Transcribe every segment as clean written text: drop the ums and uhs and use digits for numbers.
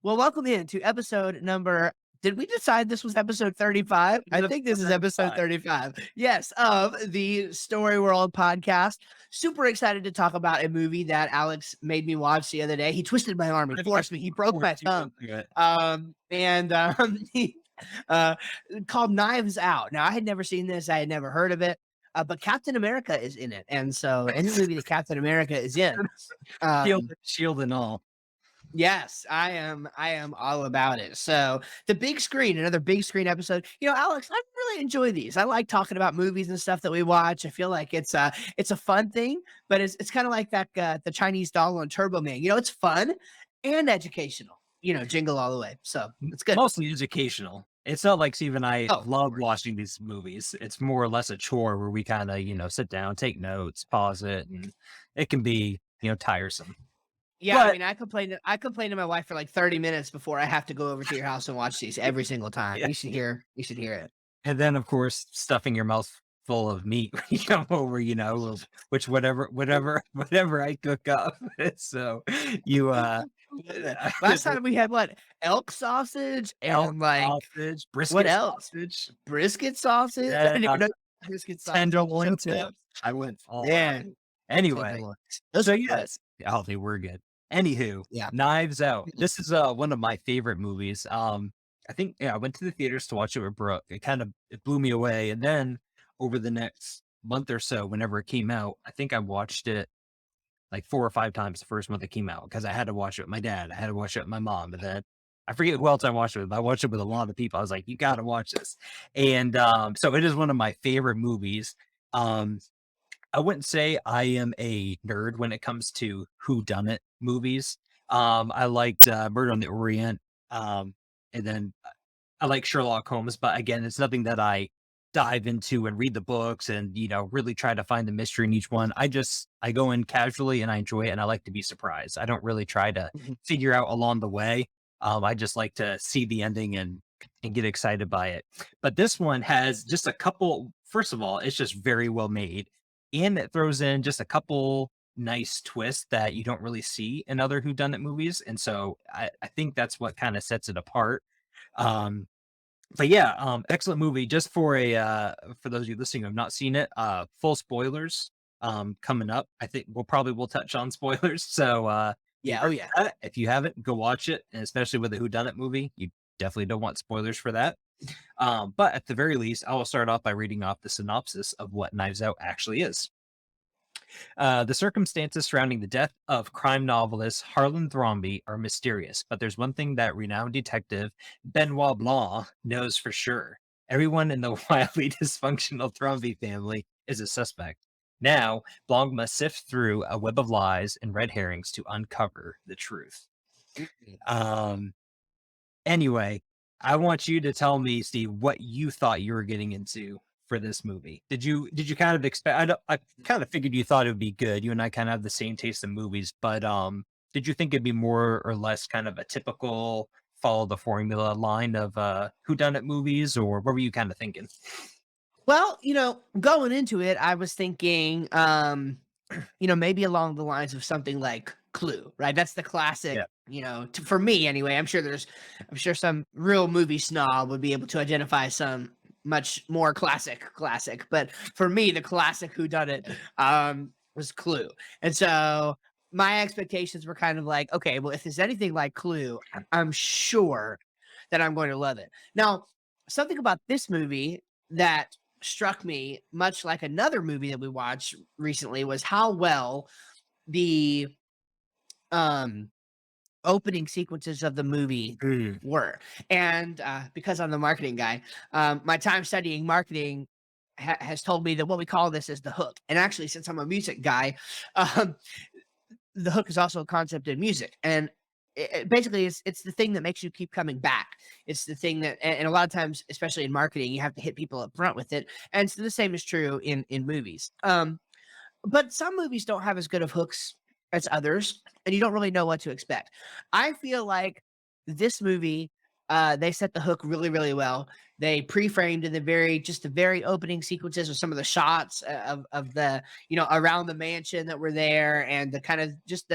Well, welcome in to episode number. Did we decide this was episode 35? I think this is episode 35. Yes, of the Story World podcast. Super excited to talk about a movie that Alex made me watch the other day. He twisted my arm, he forced me, he broke my tongue. He, uh, called Knives Out. Now, I had never seen this, I had never heard of it. But Captain America is in it. And so any movie that Captain America is in, Shield and all. yes, I am all about it. So the big screen, another big screen episode. Alex, I really enjoy these. I like talking about movies and stuff that we watch. I feel like it's a fun thing, but it's kind of like that the Chinese doll on Turbo Man. It's fun and educational. Jingle all the way. So it's good. Mostly educational. It's not like Steve and I Oh, love watching these movies. It's more or less a chore where we kind of, sit down, take notes, pause it, and it can be, tiresome. yeah, I But mean, I complain to my wife for like 30 minutes before I have to go over to your house and watch these every single time. yeah. You should hear it. And then of course stuffing your mouth full of meat when you come over, which whatever I cook up. So you Last time we had what? Elk sausage elk and like sausage, what brisket else? sausage, Brisket sausage? I didn't even know brisket sausage. tenderloin tips. I went all Yeah. anyway. Tenderloin. Those So are yes, oh, they were good. Anywho, yeah. Knives Out. This is one of my favorite movies. I think I went to the theaters to watch it with Brooke. It blew me away. And then over the next month or so, whenever it came out, I think I watched it like 4 or 5 times the first month it came out because I had to watch it with my dad. I had to watch it with my mom. And then I forget who else I watched it with, but I watched it with a lot of people. I was like, you gotta watch this. And so it is one of my favorite movies. Um, I wouldn't say I am a nerd when it comes to whodunit movies. I liked Murder on the Orient, and then I like Sherlock Holmes, but again, it's nothing that I dive into and read the books and really try to find the mystery in each one. I go in casually and I enjoy it, and I like to be surprised. I don't really try to Mhm. figure out along the way. I just like to see the ending and get excited by it. But this one has just a couple. First of all, it's just very well made, and it throws in just a couple nice twists that you don't really see in other whodunit movies, and so I think that's what kind of sets it apart. Um, but yeah, excellent movie. Just for a for those of you listening who have not seen it, full spoilers coming up. I think we'll touch on spoilers. So be Yeah. Oh ready yeah. for that. If you haven't, go watch it, and especially with a whodunit movie, you definitely don't want spoilers for that. But at the very least, I will start off by reading off the synopsis of what Knives Out actually is. The circumstances surrounding the death of crime novelist Harlan Thrombey are mysterious, but there's one thing that renowned detective Benoit Blanc knows for sure. Everyone in the wildly dysfunctional Thrombey family is a suspect. Now, Blanc must sift through a web of lies and red herrings to uncover the truth. Mhm. Um, Anyway, I want you to tell me, Steve, what you thought you were getting into for this movie. Did you kind of expect? I kind of figured you thought it would be good. You and I kind of have the same taste in movies, but did you think it'd be more or less kind of a typical follow the formula line of whodunit movies, or what were you kind of thinking? Well, going into it, I was thinking, maybe along the lines of something like Clue, right? That's the classic, Yeah. for me anyway. I'm sure some real movie snob would be able to identify some much more classic. But for me, the classic whodunit was Clue. And so my expectations were kind of like, okay, well, if there's anything like Clue, I'm sure that I'm going to love it. Now, something about this movie that struck me, much like another movie that we watched recently, was how well the um opening sequences of the movie Mm. were. And because I'm the marketing guy, my time studying marketing has told me that what we call this is the hook. And actually, since I'm a music guy, um, the hook is also a concept in music. And basically, it's the thing that makes you keep coming back. It's the thing that, and a lot of times, especially in marketing, you have to hit people up front with it. And so the same is true in movies. But some movies don't have as good of hooks as others, and you don't really know what to expect. I feel like this movie, they set the hook really, really well. They pre-framed in the very opening sequences with some of the shots of the around the mansion that were there, and the kind of just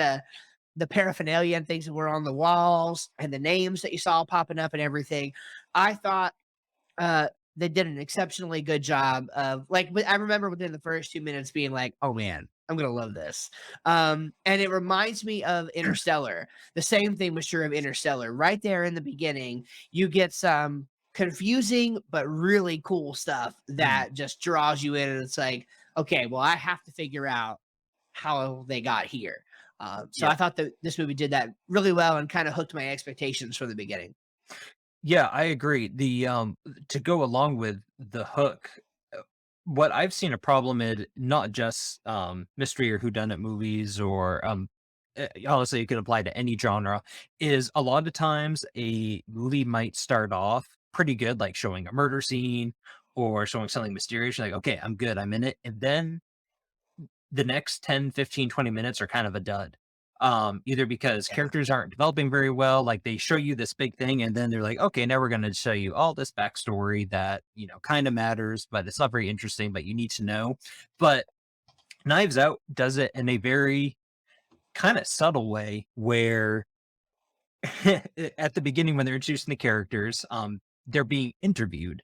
the paraphernalia and things that were on the walls and the names that you saw popping up and everything. I thought uh, they did an exceptionally good job of like. I remember within the first 2 minutes being like, "Oh man, I'm gonna love this." And it reminds me of Interstellar. The same thing was true of Interstellar. Right there in the beginning, you get some confusing but really cool stuff Mhm. that just draws you in, and it's like, okay, well, I have to figure out how they got here. So Yeah. I thought that this movie did that really well and kind of hooked my expectations from the beginning. Yeah, I agree. To go along with the hook, uh, what I've seen a problem in, not just mystery or whodunit movies, or honestly, it could apply to any genre, is a lot of times a movie might start off pretty good, like showing a murder scene or showing something mysterious. You're like, okay, I'm good, I'm in it. And then the next 10, 15, 20 minutes are kind of a dud. Either because Yeah. characters aren't developing very well, like they show you this big thing and then they're like, okay, now we're going to show you all this backstory that, kind of matters, but it's not very interesting, but you need to know. But Knives Out does it in a very kind of subtle way where at the beginning when they're introducing the characters, they're being interviewed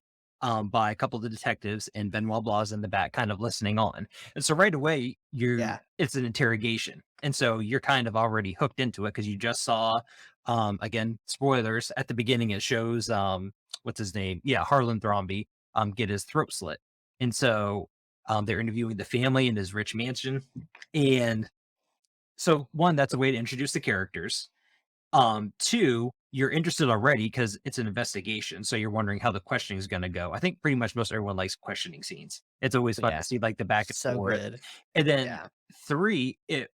by a couple of the detectives, and Benoit Blanc's in the back, kind of listening on. And so right away, Yeah. it's an interrogation, and so you're kind of already hooked into it because you just saw, again, spoilers at the beginning. It shows what's his name? Yeah, Harlan Thrombey get his throat slit, and so they're interviewing the family in his rich mansion, and so one, that's a way to introduce the characters. Two, you're interested already because it's an investigation, so you're wondering how the questioning is gonna go. I think pretty much most everyone likes questioning scenes. It's always fun to Yeah. see like the back and So forth. good. And then Yeah. three, it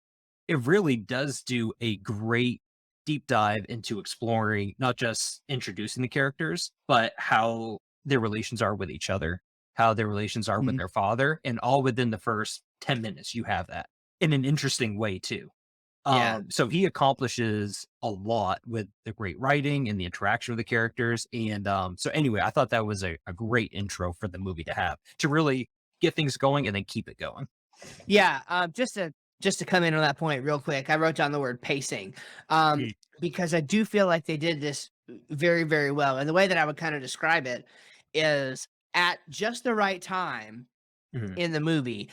really does do a great deep dive into exploring not just introducing the characters, but how their relations are with each other, how their relations are with Mhm. their father, and all within the first 10 minutes you have that in an interesting way too. Yeah. So he accomplishes a lot with the great writing and the interaction with the characters. And so anyway, I thought that was a great intro for the movie to have to really get things going and then keep it going. Yeah, just to come in on that point real quick, I wrote down the word pacing, um, Mm. because I do feel like they did this very, very well. And the way that I would kind of describe it is at just the right time Mhm. in the movie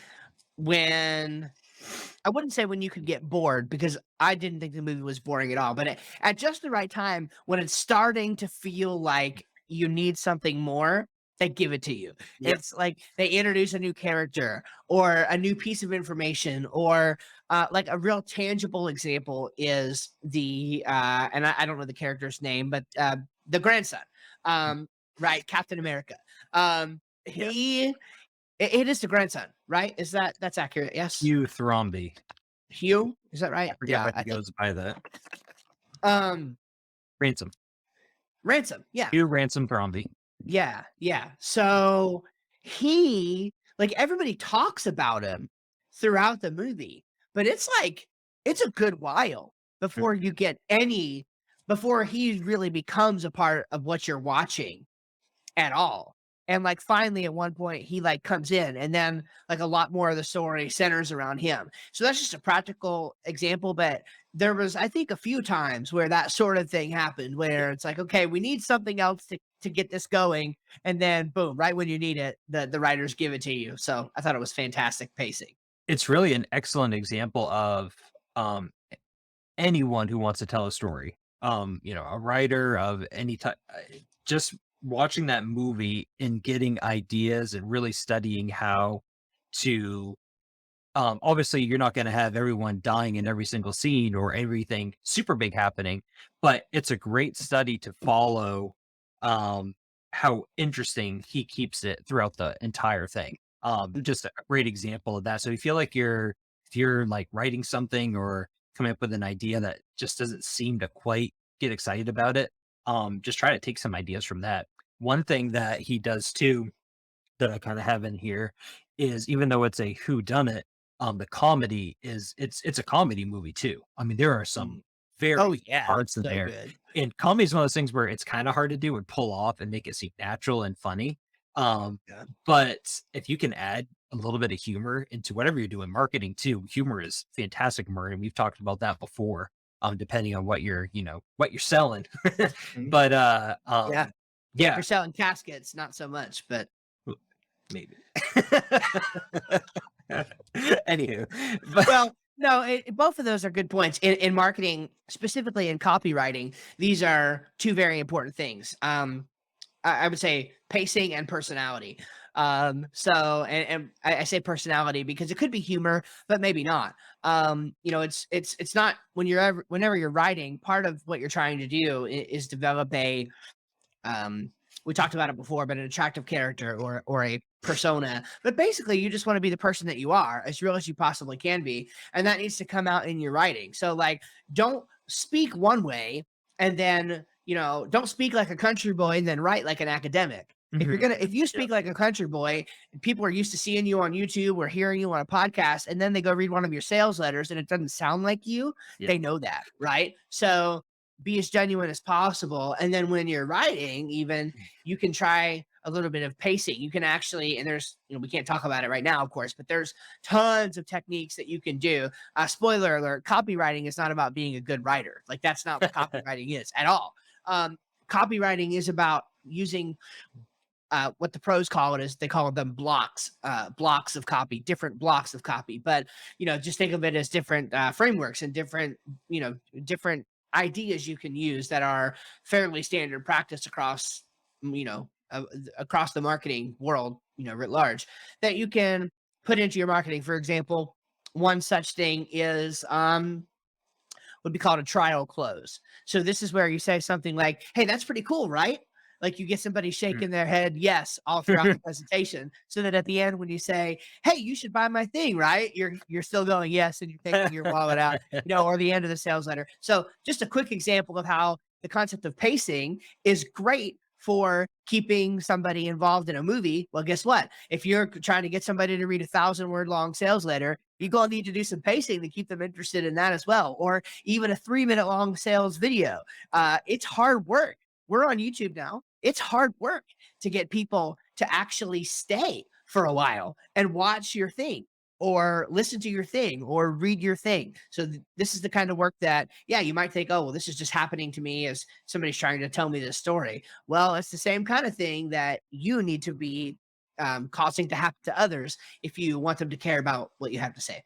when I wouldn't say when you could get bored because I didn't think the movie was boring at all, but at just the right time when it's starting to feel like you need something more, they give it to you. Yep. It's like they introduce a new character or a new piece of information or like a real tangible example is and I don't know the character's name, but the grandson, um, right? Captain America. Yep. He it is the grandson, right? That's accurate? Yes. Hugh Thromby. Hugh, is that right? I forget Yeah, what I he think. goes by that. Um, Ransom. Ransom, yeah, Hugh Ransom Thromby. yeah, yeah. So he like everybody talks about him throughout the movie, but it's like it's a good while Mm. before you get any before he really becomes a part of what you're watching. At all. And, like, finally, at one point, he, like, comes in, and then, like, a lot more of the story centers around him. So that's just a practical example, but there was, I think, a few times where that sort of thing happened, where it's like, "Okay, we need something else to get this going," and then boom, right when you need it, the writers give it to you. So I thought it was fantastic pacing. It's really an excellent example of um, anyone who wants to tell a story. A writer of any type, just watching that movie and getting ideas and really studying how to. Obviously, you're not going to have everyone dying in every single scene or everything super big happening, but it's a great study to follow um, how interesting he keeps it throughout the entire thing. Just a great example of that. So you feel like if you're like writing something or coming up with an idea that just doesn't seem to quite get excited about it, just try to take some ideas from that. One thing that he does too that I kind of have in here is even though it's a who done it, the comedy is it's a comedy movie too. I mean, there are some Mm. very Oh, funny yeah, parts in so there. good. And comedy is one of those things where it's kind of hard to do and pull off and make it seem natural and funny. Um, Yeah. but if you can add a little bit of humor into whatever you're doing, marketing too, humor is fantastic, Murray. And we've talked about that before. depending on what you're, what you're selling. Mhm. But Yeah. If yeah, you're selling caskets, not so much, but maybe. Anywho, but well, no, both of those are good points. In marketing, specifically in copywriting, these are two very important things. I would say pacing and personality. So, and I say personality because it could be humor, but maybe not. It's not whenever you're writing. Part of what you're trying to do is develop a um we talked about it before, but an attractive character or a persona. But basically you just want to be the person that you are, as real as you possibly can be, and that needs to come out in your writing. So like, don't speak one way and then, don't speak like a country boy and then write like an academic. Mhm. If you Yeah. speak like a country boy and people are used to seeing you on YouTube or hearing you on a podcast, and then they go read one of your sales letters and it doesn't sound like you, Yeah. they know that, right? So be as genuine as possible. And then when you're writing, even, you can try a little bit of pacing. You can actually, and there's, we can't talk about it right now, of course, but there's tons of techniques that you can do. Spoiler alert: copywriting is not about being a good writer. Like, that's not what copywriting is at all. Um, Copywriting is about using what the pros call it is, they call them blocks of copy, different blocks of copy. But just think of it as different frameworks and different ideas you can use that are fairly standard practice across across the marketing world, writ large, that you can put into your marketing. For example, one such thing is would be called a trial close. So this is where you say something like, "Hey, that's pretty cool, right?" Like, you get somebody shaking their head yes all throughout the presentation, so that at the end when you say, "Hey, you should buy my thing, right?" You're still going yes, and you're taking your wallet out, or the end of the sales letter. So just a quick example of how the concept of pacing is great for keeping somebody involved in a movie. Well, guess what? If you're trying to get somebody to read 1,000 word long sales letter, you're going to need to do some pacing to keep them interested in that as well. Or even a 3 minute long sales video. It's hard work. We're on YouTube now. It's hard work to get people to actually stay for a while and watch your thing or listen to your thing or read your thing. So this is the kind of work that, yeah, you might think, oh, well, this is just happening to me as somebody's trying to tell me this story. Well, it's the same kind of thing that you need to be causing to happen to others if you want them to care about what you have to say.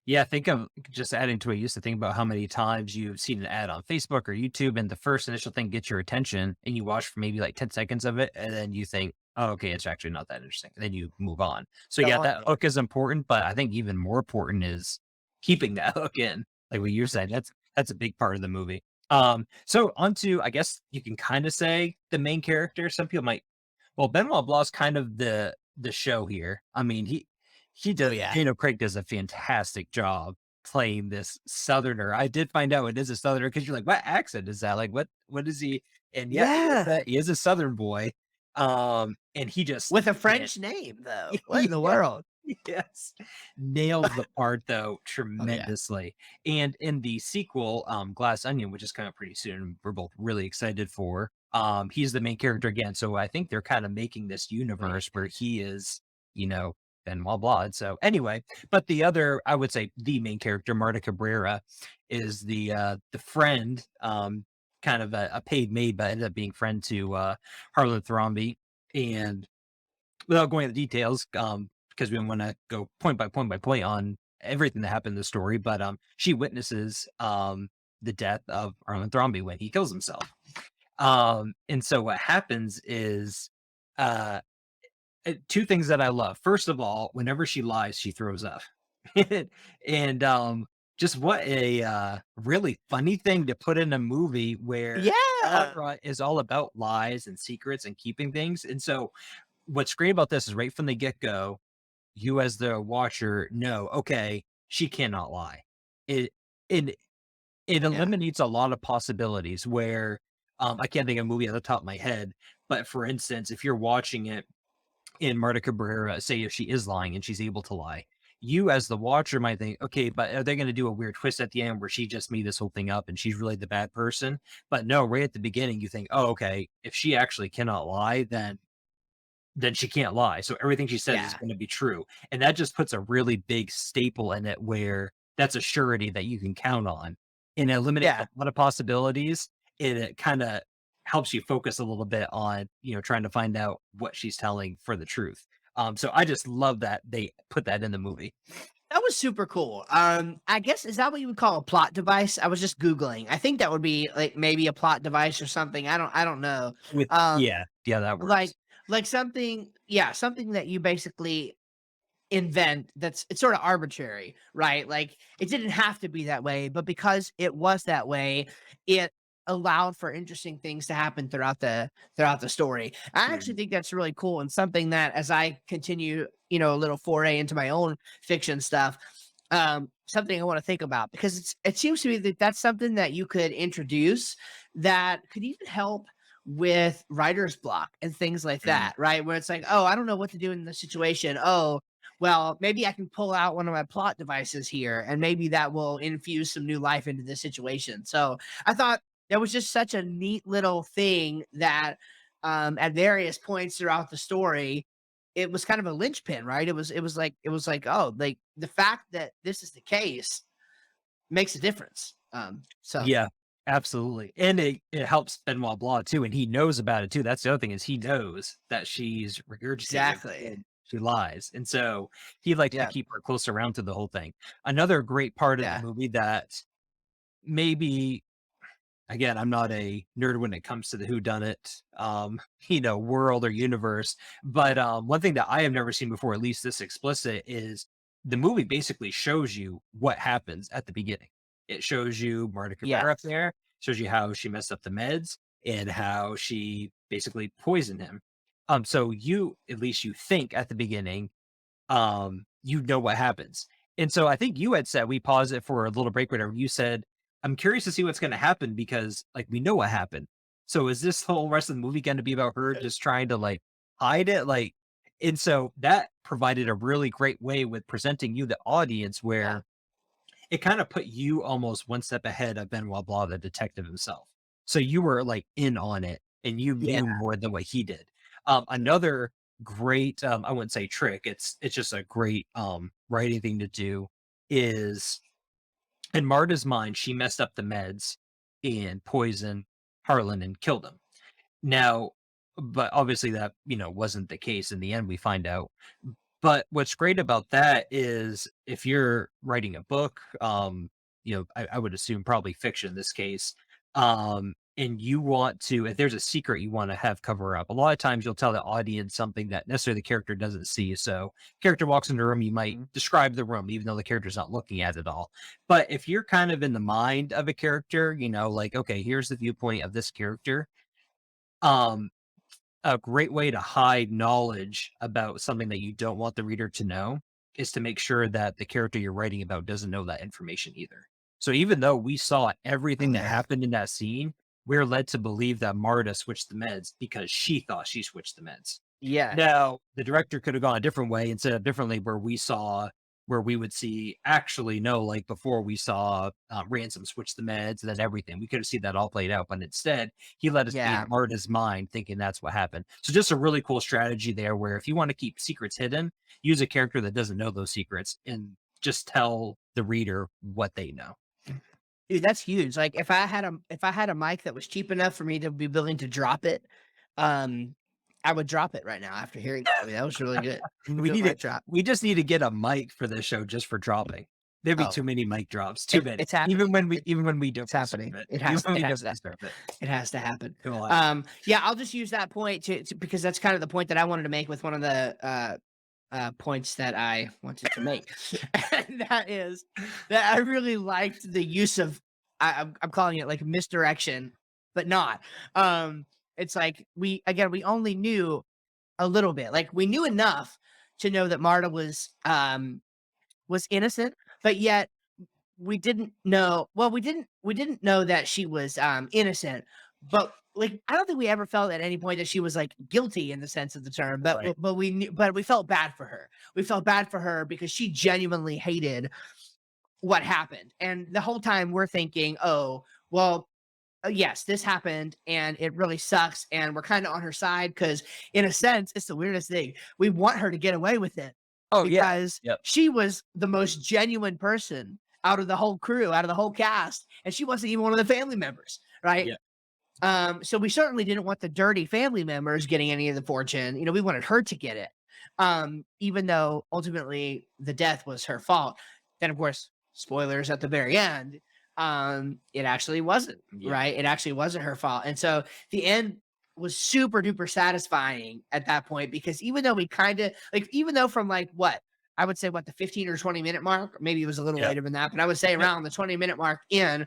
Yeah, think of just adding to it. You used to think about how many times you've seen an ad on Facebook or YouTube, and the first initial thing gets your attention, and you watch for maybe like 10 seconds of it, and then you think, oh, okay, it's actually not that interesting. And then you move on. So, Go yeah, on. that hook is important, but I think even more important is keeping that hook in. Like what you're saying, that's a big part of the movie. So onto, I guess you can kind of say the main character. Some people might, well, Benoit Blanc's kind of the show here. I mean, he Oh does, yeah. Craig does a fantastic job playing this Southerner. I did find out it is a Southerner because you're like, what accent is that? Like, what is he? And yeah, Yeah. he is a Southern boy. And he just, With a man, French name though. What in the yeah, world? yes, nails the part though Oh yeah. tremendously. And in the sequel, Glass Onion, which is coming pretty soon, we're both really excited for. He's the main character again, so I think they're kind of making this Right. universe where he is, Benoit Blanc. So anyway, but the other, I would say, the main character, Marta Cabrera, is the friend, kind of a paid maid, but ended up being friend to Harlan Thrombey. And without going into details, because we don't want to go point by point on everything that happened in the story, but she witnesses the death of Arlen Thrombey when he kills himself. And so what happens is uh two things that I love. First of all, whenever she lies, she throws up. And just what a really funny thing to put in a movie where Yeah. genre is all about lies and secrets and keeping things. And so what's great about this is right from the get-go, you as the watcher know, okay, she cannot lie. It it it Yeah. eliminates a lot of possibilities where I can't think of a movie at the top of my head, but for instance, if you're watching it and Marta Cabrera, say if she is lying and she's able to lie, you as the watcher might think, okay, but are they going to do a weird twist at the end where she just made this whole thing up and she's really the bad person? But no, right at the beginning, you think, oh, okay, if she actually cannot lie, then she can't lie. So everything she says is Yeah. going to be true. And that just puts a really big staple in it where that's a surety that you can count on. and it eliminates a Yeah. lot of possibilities, and it kind of helps you focus a little bit on, trying to find out what she's telling for the truth. So I just love that they put that in the movie. That was super cool. I guess is that what you would call a plot device? I was just Googling. I think that would be like maybe a plot device or something. I don't know. With Um, yeah, that like works. like something, yeah, something that you basically invent that's it's sort of arbitrary, right? Like it didn't have to be that way, but because it was that way, it allowed for interesting things to happen throughout the story. I actually Mhm. think that's really cool and something that as I continue, a little foray into my own fiction stuff, something I want to think about because it seems to me that that's something that you could introduce that could even help with writer's block and things like Mhm. that, right? Where it's like, oh, I don't know what to do in this situation. Oh, well, maybe I can pull out one of my plot devices here, and maybe that will infuse some new life into this situation. So I thought that was just such a neat little thing that at various points throughout the story, it was kind of a linchpin, right? It was like, oh, like the fact that this is the case makes a difference. So Yeah, absolutely, and it helps Benoit Blanc too, and he knows about it too. That's the other thing is he knows that she's regurgitating exactly. and she lies, and so he likes to Yeah. keep her close around to the whole thing. Another great part of the Yeah. movie that maybe again, I'm not a nerd when it comes to the whodunit, world or universe. But one thing that I have never seen before, at least this explicit, is the movie basically shows you what happens at the beginning. It shows you Marta Yeah. Cabrera up there, shows you how she messed up the meds and how she basically poisoned him. So you, at least you think at the beginning, you know what happens. And so I think you had said we pause it for a little break, whatever. You said, I'm curious to see what's gonna happen because like we know what happened. So is this whole rest of the movie gonna be about her just trying to like hide it? Like, and so that provided a really great way with presenting you the audience Yeah. where it kind of put you almost one step ahead of Benoit Blanc, the detective himself. So you were like in on it and you Yeah. knew more than what he did. Another great, I wouldn't say trick, it's just a great writing thing to do is in Marta's mind, she messed up the meds and poisoned Harlan and killed him. Now, but obviously that, wasn't the case in the end, we find out. But what's great about that is if you're writing a book, I would assume probably fiction in this case, and you want to, if there's a secret you want to have cover up, a lot of times you'll tell the audience something that necessarily the character doesn't see. So, character walks into a room, you might Mhm. describe the room, even though the character's not looking at it all. But if you're kind of in the mind of a character, like, okay, here's the viewpoint of this character. Um, a great way to hide knowledge about something that you don't want the reader to know is to make sure that the character you're writing about doesn't know that information either. So even though we saw everything that Okay. happened in that scene, we're led to believe that Marta switched the meds because she thought she switched the meds. Yeah. Now, the director could have gone a different way and set up differently where we would see actually no, like before we saw Ransom switch the meds and then everything. We could have seen that all played out, but instead he let us be in Yeah. Marta's mind thinking that's what happened. So just a really cool strategy there where if you want to keep secrets hidden, use a character that doesn't know those secrets and just tell the reader what they know. Dude, that's huge. Like if I had a mic that was cheap enough for me to be willing to drop it, um, I would drop it right now after hearing that. I mean, that was really good. We Good need mic it. drop. We just need to get a mic for this show just for dropping. There'd be Oh, too many mic drops. Too many. it's happening. Even when we don't It's deserve happening. it. It Even has when we it don't has to deserve it. it has to happen. Come on. Yeah, I'll just use that point to because that's kind of the point that I wanted to make with one of the points that I wanted to make. And that is that I really liked the use of I'm calling it like misdirection, but not. It's like we only knew a little bit. Like we knew enough to know that Marta was innocent, but yet we didn't know well, we didn't know that she was, innocent, but, like, I don't think we ever felt at any point that she was, like, guilty in the sense of the term, Right. but we felt bad for her. We felt bad for her because she genuinely hated what happened, and the whole time we're thinking, "Oh, well, yes, this happened, and it really sucks, and we're kinda on her side because, in a sense, it's the weirdest thing. We want her to get away with it Oh yeah. because Yep. she was the most genuine person out of the whole crew, out of the whole cast, and she wasn't even one of the family members, right? Yeah. So we certainly didn't want the dirty family members getting any of the fortune. We wanted her to get it. Even though ultimately the death was her fault. Then of course, spoilers at the very end, it actually wasn't, Yeah. right? It actually wasn't her fault. And so the end was super duper satisfying at that point because even though we kind of like, even though from like what I would say, what the 15 or 20-minute mark, or maybe it was a little Yeah. later than that, but I would say around the 20-minute mark in,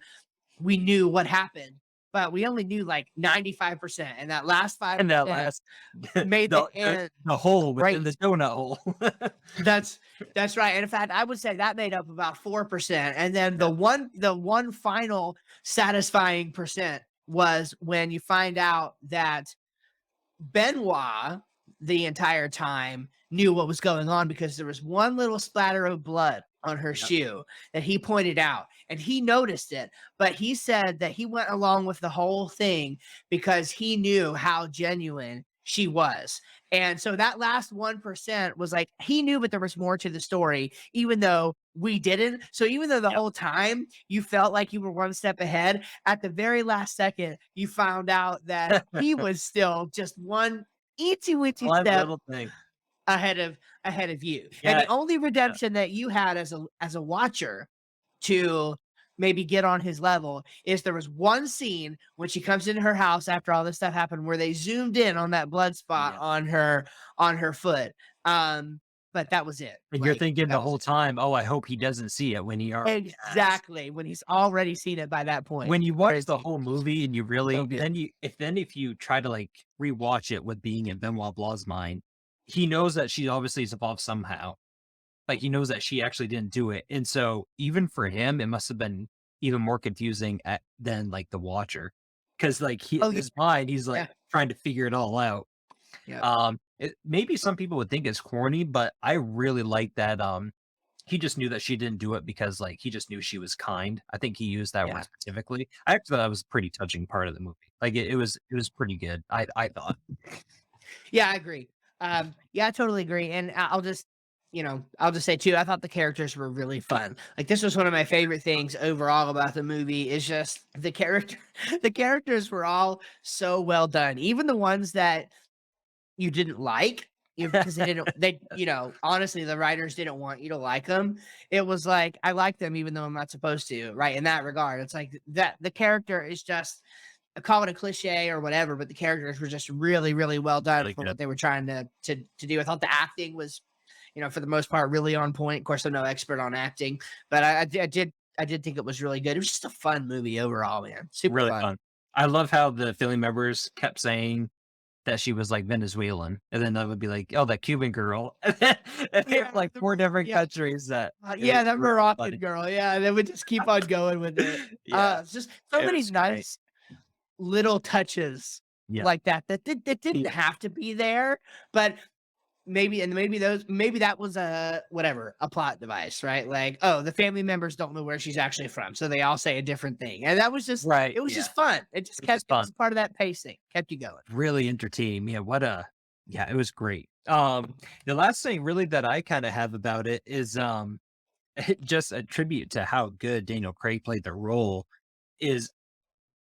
we knew what happened, but we only knew like 95%. And that last And that 5% last made the end the hole within great. the donut hole. That's that's right. And in fact, I would say that made up about 4%. And then Yeah. the one final satisfying percent was when you find out that Benoit the entire time knew what was going on because there was one little splatter of blood on her Yeah. shoe that he pointed out and he noticed it, but he said that he went along with the whole thing because he knew how genuine she was. And so that last 1% was like he knew, but there was more to the story, even though we didn't. So even though the Yep. whole time you felt like you were one step ahead, at the very last second, you found out that he was still just one itsy witsy One step little thing. ahead of you. And Yeah. the only redemption that you had as a watcher to maybe get on his level is there was one scene when she comes into her house after all this stuff happened where they zoomed in on that blood spot Yeah. on her foot. But that was it. And you're Like thinking that the was whole it. time, "Oh, I hope he doesn't see it," when he already has. Exactly. When he's already seen it by that point. When you watch the Crazy. whole movie and you So really good. then if you try to, like, rewatch it with being in Benoit Blanc's mind, he knows that she obviously is involved somehow. Like, he knows that she actually didn't do it, and so, even for him, it must have been even more confusing than, like, the watcher, because like, he Oh in yeah. his mind, he's, like, Yeah. trying to figure it all out. Yeah. It maybe some people would think it's corny, but I really like that, he just knew that she didn't do it because, like, he just knew she was kind. I think he used that word Yeah. specifically. I actually thought that was a pretty touching part of the movie. Like, it was pretty good, I thought. Yeah, I agree. Yeah, I totally agree. And I'll just, I'll just say too, I thought the characters were really fun. Like this was one of my favorite things overall about the movie is just the character, the characters were all so well done. Even the ones that you didn't like, because honestly, the writers didn't want you to like them. It was like, I like them even though I'm not supposed to, right? In that regard, it's like that the character is just call it a cliche or whatever, but the characters were just really, really well done Really for good. what they were trying to do. I thought the acting was, for the most part, really on point. Of course, I'm no expert on acting, but I did think it was really good. It was just a fun movie overall, man. Super Really fun. fun. I love how the family members kept saying that she was, like, Venezuelan, and then that would be like, "Oh, that Cuban girl." And they have, Yeah, like, 4 different yeah, countries that it was yeah, that really Moroccan funny. girl. Yeah, and they would just keep on going with it. Yeah, It's just so it many was great. nice little touches Yeah. like that didn't Yeah. have to be there, but maybe that was a whatever, a plot device, right? Like, oh, the family members don't know where she's actually from, so they all say a different thing. And that was just Right, it was yeah. just fun. It just It was just it fun. was part of that pacing, kept you going. Really entertaining. Yeah, yeah, it was great. The last thing really that I kinda have about it is, just a tribute to how good Daniel Craig played the role is,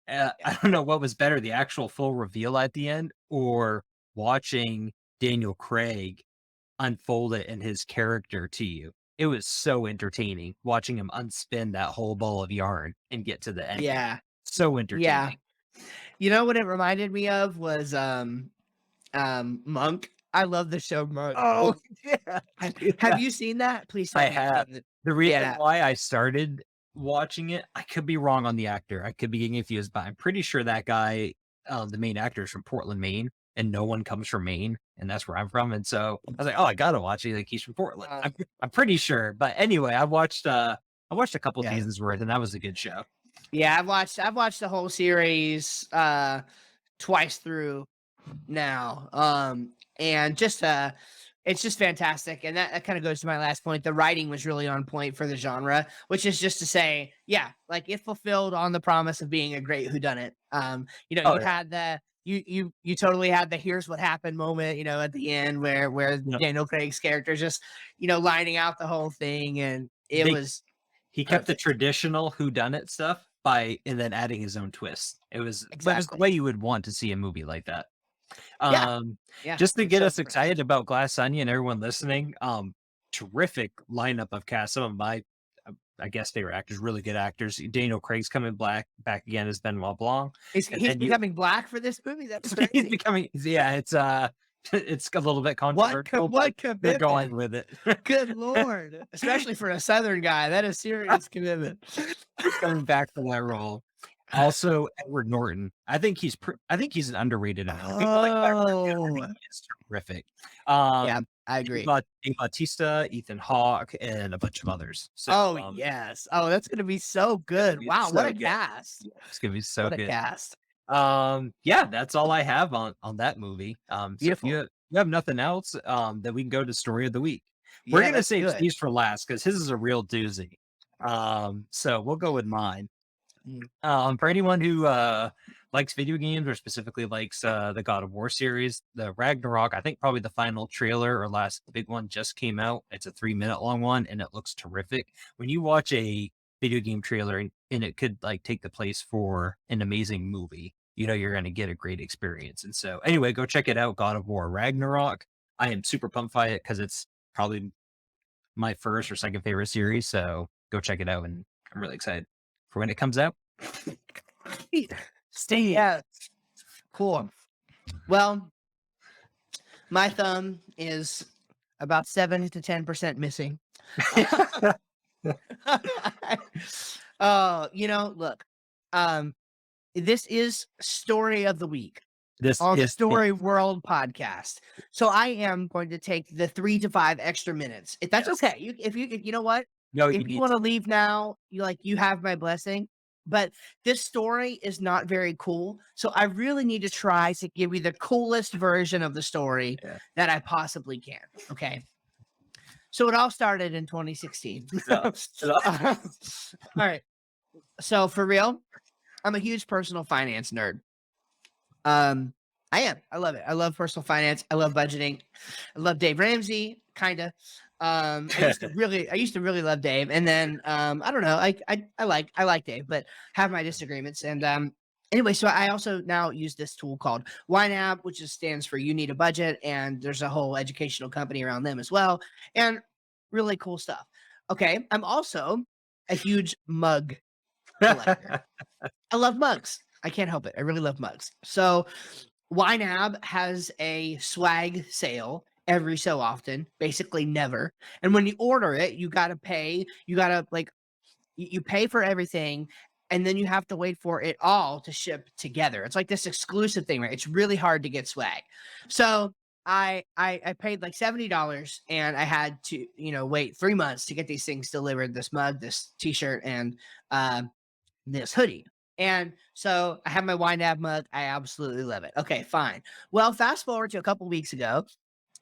Yeah. I don't know what was better, the actual full reveal at the end or watching Daniel Craig unfold it in his character to you. It was so entertaining watching him unspin that whole ball of yarn and get to the ending. Yeah. So Yeah. entertaining. You know what it reminded me of was Monk. I love the show Monk. Oh, yeah. Have you seen that? Please tell I me you've have. seen it. The reason Yeah. why I started watching it, I could be wrong on the actor. I could be getting confused, but I'm pretty sure that guy, the main actor is from Portland, Maine, and no one comes from Maine, and that's where I'm from. And so I was like, oh, I gotta watch it. Like he's from Portland. Uh, I'm pretty sure. But anyway, I watched a couple yeah. seasons worth, and that was a good show. Yeah, I've watched the whole series twice through now. And just it's just fantastic. And that kind of goes to my last point. The writing was really on point for the genre, which is just to say, yeah, like it fulfilled on the promise of being a great whodunit. Oh You yeah. had you totally had the here's what happened moment, at the end where Yeah. Daniel Craig's character just, lining out the whole thing and it They was He kept the Perfect. traditional whodunit stuff and then adding his own twist. It was the Exactly. way you would want to see a movie like that. Yeah. Um, Yeah. just to I'm get so us impressed. excited about Glass Onion, everyone listening, terrific lineup of cast. Some of my, I guess, favorite actors, really good actors. Daniel Craig's coming back again as Benoit Blanc, and He's then you becoming black for this movie. That's he's crazy. becoming, yeah, it's it's a little bit controversial, but What they're commitment? going with it. Good lord. Especially for a Southern guy. That is serious commitment. He's coming back for that role. Also, Edward Norton. I think he's an underrated actor. People like Edward Norton. I think Oh. he is terrific. Um, Yeah, I agree. Dave Bautista, Ethan Hawke, and a bunch of others. So, Oh, yes. Oh, that's gonna be so good. it's Wow, what so a good. cast. It's gonna be so What a good. cast. Yeah, that's all I have on that movie. So if Beautiful. you have nothing else, then we can go to story of the week. We're Yeah, gonna let's save do it. Steve's for last because his is a real doozy. So we'll go with mine. Mm. For anyone who likes video games or specifically likes the God of War series, the Ragnarok, I think probably the final trailer or last big one just came out. It's a 3-minute long one and it looks terrific. When you watch a video game trailer and it could like take the place for an amazing movie, you know you're going to get a great experience. And so anyway, go check it out, God of War Ragnarok. I am super pumped by it because it's probably my first or second favorite series. So go check it out and I'm really excited for when it comes out. Stay. Yeah, cool. Well, my thumb is about 7 to 10% missing. Look, this is story of the week This on is Story World podcast. So I am going to take the 3 to 5 extra minutes. If that's Yes. okay. You know what? No, you If you need want to leave now, you have my blessing. But this story is not very cool. So I really need to try to give you the coolest version of the story yeah. that I possibly can. Okay. So it all started in 2016. No. All right. So for real, I'm a huge personal finance nerd. I am. I love it. I love personal finance. I love budgeting. I love Dave Ramsey, kind of. I used to really love Dave, and then I don't know. I like Dave, but have my disagreements. And anyway, so I also now use this tool called Wannabe, which stands for You Need a Budget, and there's a whole educational company around them as well, and really cool stuff. Okay, I'm also a huge mug collector. I love mugs. I can't help it. I really love mugs. So YNAB has a swag sale every so often, basically never. And when you order it, you got to pay. You got to you pay for everything and then you have to wait for it all to ship together. It's like this exclusive thing, right? It's really hard to get swag. So I paid like $70 and I had to, wait 3 months to get these things delivered, this mug, this t-shirt, and this hoodie. And so I have my YNAB mug. I absolutely love it. Okay, fine. Well, fast forward to a couple weeks ago,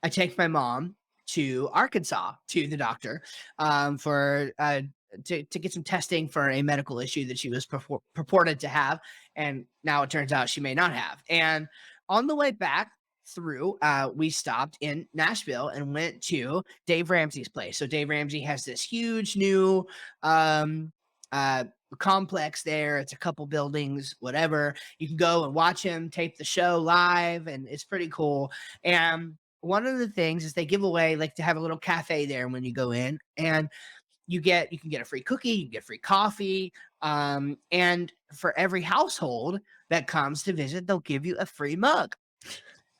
I take my mom to Arkansas to the doctor for to get some testing for a medical issue that she was purported to have, and now it turns out she may not have. And on the way back through, we stopped in Nashville and went to Dave Ramsey's place. So Dave Ramsey has this huge new uh complex there. It's a couple buildings, whatever. You can go and watch him tape the show live, and it's pretty cool. And one of the things is they give away like to have a little cafe there when you go in, and you can get a free cookie, you can get free coffee, and for every household that comes to visit, they'll give you a free mug.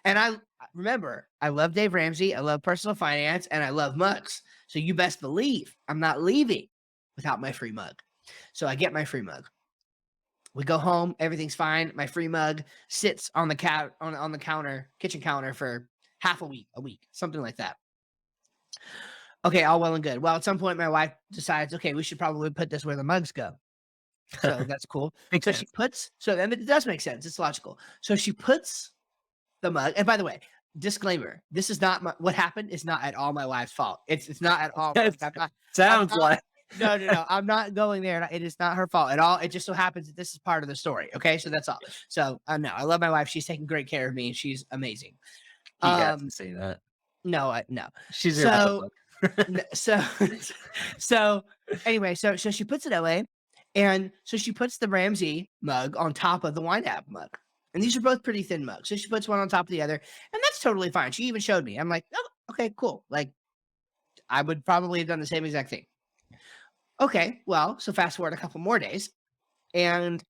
And I remember, I love Dave Ramsey, I love personal finance, and I love mugs. So you best believe I'm not leaving without my free mug. So I get my free mug. We go home, everything's fine. My free mug sits on the on the counter, kitchen counter for half a week, something like that. Okay, all well and good. Well, at some point, my wife decides, okay, we should probably put this where the mugs go. So that's cool. Makes So sense. she puts, and it does make sense. It's logical. So she puts the mug, and by the way, disclaimer: this is not what happened. Is not at all my wife's fault. It's not at all. Sounds like No. I'm not going there. It is not her fault at all. It just so happens that this is part of the story. Okay, so that's all. So no, I love my wife. She's taking great care of me. She's amazing. you got to say that. No, no. She's here. So so Anyway, so she puts it away, and so she puts the Ramsey mug on top of the Wine mug, and these are both pretty thin mugs. So she puts one on top of the other, and that's totally fine. She even showed me. I'm like, oh, okay, cool. Like I would probably have done the same exact thing. Okay, well, so fast forward a couple more days, and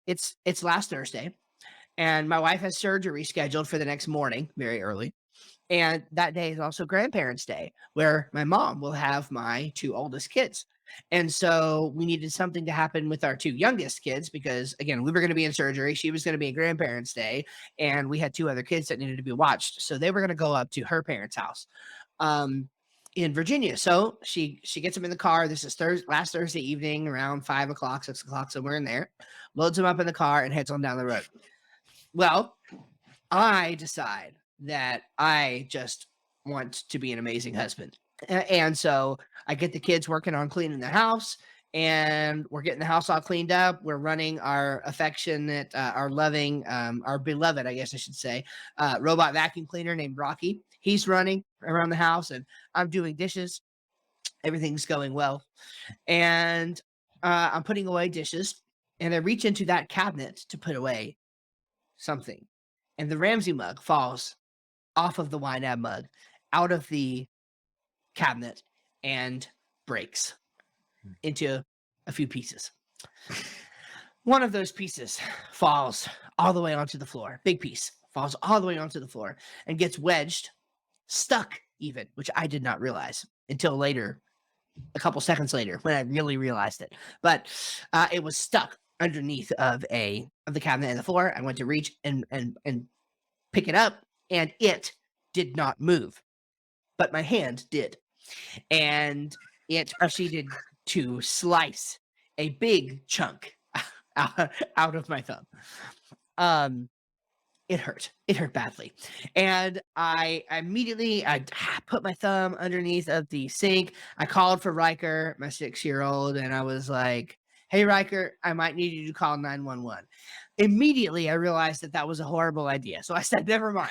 it's last Thursday, and my wife has surgery scheduled for the next morning, very early. And that day is also Grandparents' Day, where my mom will have my 2 oldest kids. And so we needed something to happen with our 2 youngest kids because, again, we were gonna be in surgery, she was gonna be in Grandparents' Day, and we had 2 other kids that needed to be watched. So they were gonna go up to her parents' house, um, in Virginia. So she gets them in the car. This is last Thursday evening around 5 o'clock, 6 o'clock, somewhere in there, loads them up in the car and heads on down the road. Well, I decide that I just want to be an amazing husband. And so I get the kids working on cleaning the house, and we're getting the house all cleaned up. We're running our affectionate, our loving, our beloved, I guess I should say, robot vacuum cleaner named Rocky. He's running around the house, and I'm doing dishes. Everything's going well. And I'm putting away dishes, and I reach into that cabinet to put away something. And the Ramsey mug falls off of the wine mug, out of the cabinet, and breaks into a few pieces. One of those pieces falls all the way onto the floor. Big piece falls all the way onto the floor and gets wedged, stuck even, which I did not realize until later, a couple seconds later, when I really realized it. But it was stuck underneath of the cabinet and the floor. I went to reach and pick it up, and it did not move, but my hand did. And it proceeded to slice a big chunk out of my thumb. Um, it hurt. It hurt badly. And I immediately I put my thumb underneath of the sink. I called for Riker, my 6-year-old, and I was like, "Hey Riker, I might need you to call 911." Immediately I realized that that was a horrible idea. So I said, "Never mind.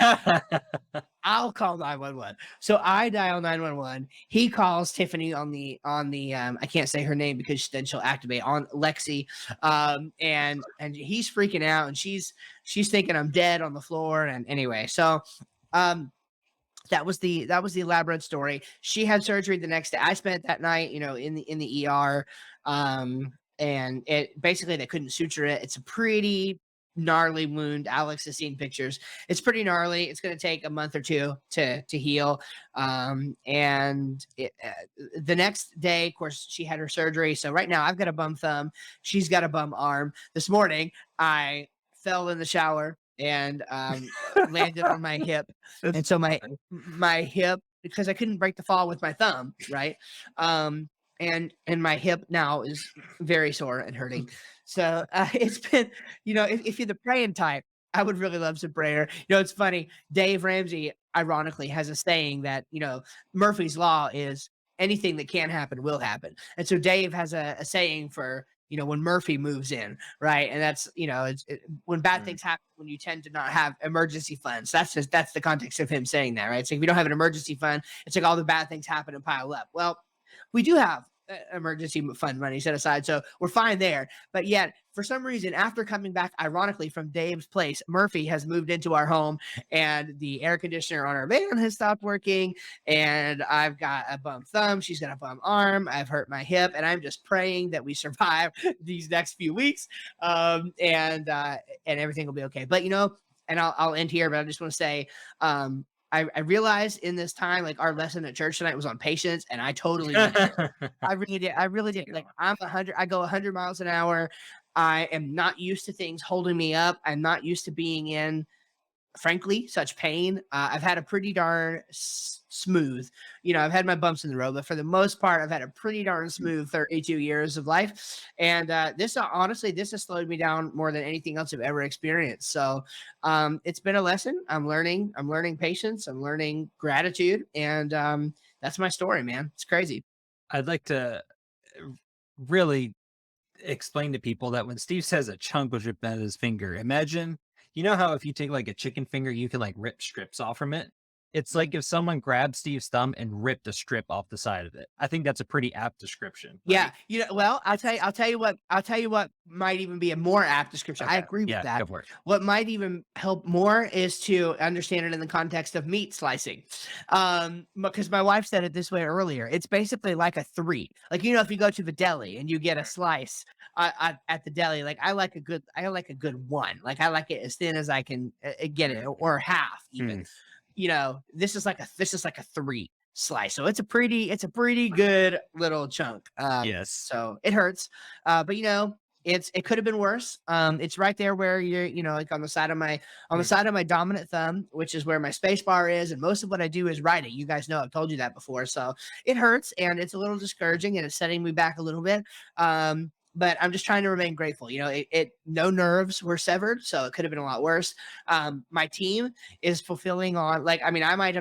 I'll call 911." So I dial 911. He calls Tiffany on the I can't say her name because then she'll activate on Lexi. And he's freaking out, and she's thinking I'm dead on the floor. And anyway, so um that was the elaborate story. She had surgery the next day. I spent that night, in the ER. And it basically they couldn't suture it. It's a pretty gnarly wound. Alex has seen pictures. It's pretty gnarly. It's going to take a month or two to heal. The next day, of course, she had her surgery. So right now I've got a bum thumb. She's got a bum arm. This morning I fell in the shower and landed on my hip, and so my hip, because I couldn't break the fall with my thumb, right? And my hip now is very sore and hurting. So it's been, if you're the praying type, I would really love some prayer. It's funny. Dave Ramsey, ironically, has a saying that Murphy's law is anything that can happen will happen, and so Dave has a saying for when Murphy moves in, right? And that's when bad Mm. things happen, when you tend to not have emergency funds. That's the context of him saying that, right? It's like if you don't have an emergency fund, it's like all the bad things happen and pile up. Well, we do have emergency fund money set aside, so we're fine there. But yet, for some reason, after coming back, ironically, from Dave's place, Murphy has moved into our home, and the air conditioner on our van has stopped working. And I've got a bum thumb. She's got a bum arm. I've hurt my hip, and I'm just praying that we survive these next few weeks, and everything will be okay. But and I'll end here, but I just want to say, I realized in this time, like our lesson at church tonight was on patience, and I totally needed it. I really did. I really did. Like I go 100 miles an hour. I am not used to things holding me up. I'm not used to being in, frankly, such pain. I've had a pretty darn smooth, I've had my bumps in the road, but for the most part, I've had a pretty darn smooth 32 years of life. And honestly, this has slowed me down more than anything else I've ever experienced. So it's been a lesson. I'm learning patience. I'm learning gratitude. And that's my story, man. It's crazy. I'd like to really explain to people that when Steve says a chunk was ripped out of his finger, imagine, how if you take like a chicken finger, you can like rip strips off from it. It's like if someone grabbed Steve's thumb and ripped a strip off the side of it. I think that's a pretty apt description, Yeah, right? well, I'll tell you what might even be a more apt description. I Okay. agree with Yeah, that. go for it. What might even help more is to understand it in the context of meat slicing. Because my wife said it this way earlier. It's basically like a three. Like, if you go to the deli and you get a slice at the deli, like I like a good one. Like I like it as thin as I can get it, or half even. Mm, This is like a three slice. So it's a pretty good little chunk. yes. So it hurts. But it could have been worse. It's right there where like on the side of Mm, my dominant thumb, which is where my space bar is, and most of what I do is writing. You guys know I've told you that before. So it hurts and it's a little discouraging and it's setting me back a little bit. But I'm just trying to remain grateful. No nerves were severed, so it could have been a lot worse. My team is fulfilling on, like, I mean, I might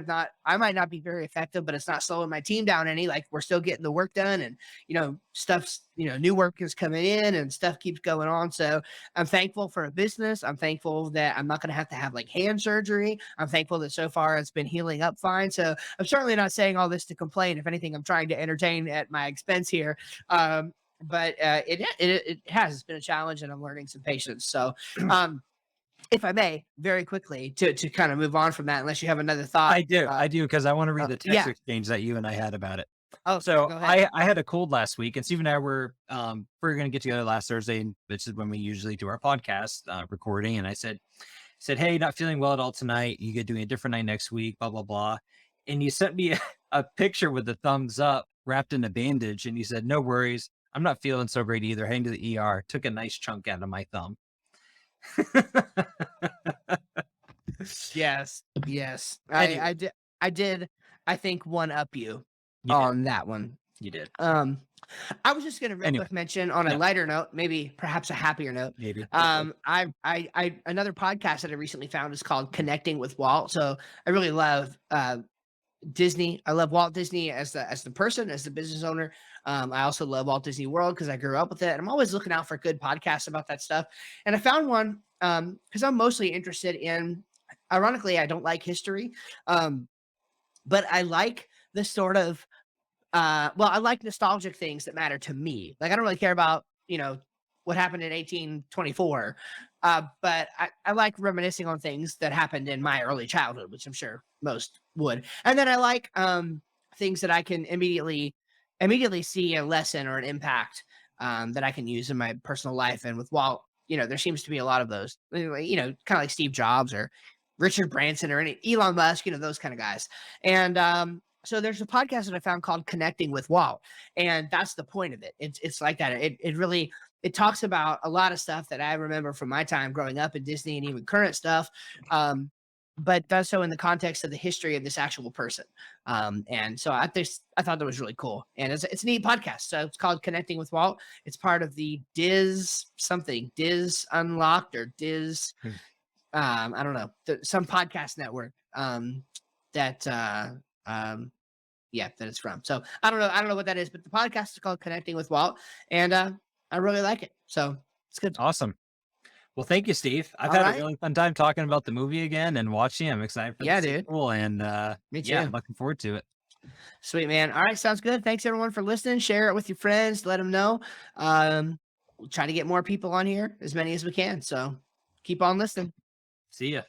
not be very effective, but it's not slowing my team down any. Like, we're still getting the work done, and stuff's new work is coming in and stuff keeps going on. So I'm thankful for a business. I'm thankful that I'm not going to have like hand surgery. I'm thankful that so far it's been healing up fine. So I'm certainly not saying all this to complain. If anything, I'm trying to entertain at my expense here. But it has, it's been a challenge, and I'm learning some patience. So if I may, very quickly, to kind of move on from that, unless you have another thought. I do, because I want to read the text Yeah. exchange that you and I had about it. Oh, So go ahead. I had a cold last week, and Steve and I we're going to get together last Thursday, which is when we usually do our podcast recording. And I said, hey, not feeling well at all tonight. You get doing a different night next week, blah blah blah. And you sent me a picture with the thumbs up wrapped in a bandage, and you said, no worries, I'm not feeling so great either. Heading to the ER. Took a nice chunk out of my thumb. Yes, yes. Anyway, I did. I think one up you you did. on that one. You did. I was just gonna real Anyway, quick mention on a yeah, lighter note, maybe perhaps a happier note. maybe. Go for it. I another podcast that I recently found is called Connecting with Walt. So I really love Disney. I love Walt Disney as the person, as the business owner. I also love Walt Disney World because I grew up with it. And I'm always looking out for good podcasts about that stuff. And I found one because I'm mostly interested in. Ironically, I don't like history, but I like the sort of I like nostalgic things that matter to me. Like I don't really care about what happened in 1824, but I like reminiscing on things that happened in my early childhood, which I'm sure most would. And then I like things that I can immediately see a lesson or an impact that I can use in my personal life. And with Walt, there seems to be a lot of those. Kind of like Steve Jobs or Richard Branson or Elon Musk, those kind of guys. And so there's a podcast that I found called Connecting with Walt, and that's the point of it. It's like that. It really talks about a lot of stuff that I remember from my time growing up in Disney and even current stuff, but does so in the context of the history of this actual person. And so I thought that was really cool, and it's a neat podcast. So it's called Connecting with Walt. It's part of the Diz Unlocked or Diz. Hmm. I don't know, some podcast network that that it's from. So I don't know what that is, but the podcast is called Connecting with Walt, and I really like it. So it's good. Awesome. Well, thank you, Steve. I've All had a right. really fun time talking about the movie again and watching. I'm excited for the Yeah, dude. sequel, and Me yeah, too. I'm looking forward to it. Sweet, man. All right, sounds good. Thanks everyone for listening. Share it with your friends. Let them know. We'll try to get more people on here, as many as we can. So keep on listening. See ya.